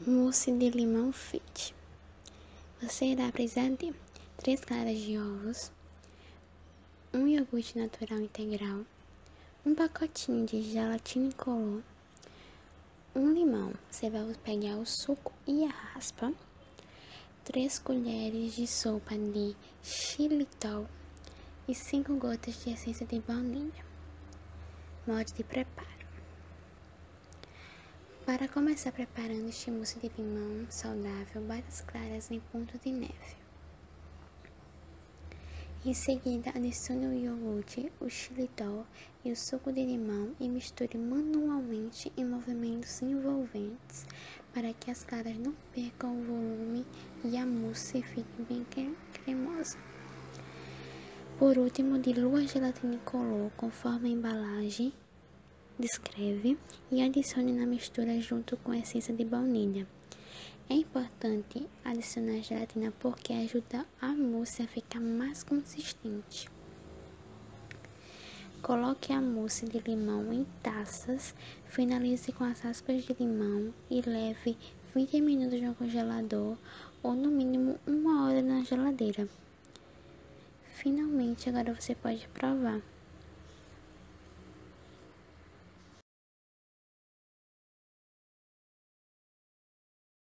Mousse de limão fit. Você irá precisar de 3 claras de ovos, um iogurte natural integral, um pacotinho de gelatina incolor, um limão. Você vai pegar o suco e a raspa, 3 colheres de sopa de xilitol e 5 gotas de essência de baunilha. Modo de preparo. Para começar preparando este mousse de limão saudável, bata as claras em ponto de neve. Em seguida, adicione o iogurte, o xilitol e o suco de limão e misture manualmente em movimentos envolventes para que as claras não percam o volume e a mousse fique bem cremosa. Por último, dilua a gelatina incolor conforme a embalagem descreve e adicione na mistura junto com a essência de baunilha. É importante adicionar a gelatina porque ajuda a mousse a ficar mais consistente. Coloque a mousse de limão em taças, finalize com as raspas de limão e leve 20 minutos no congelador ou no mínimo 1 hora na geladeira. Finalmente, agora você pode provar.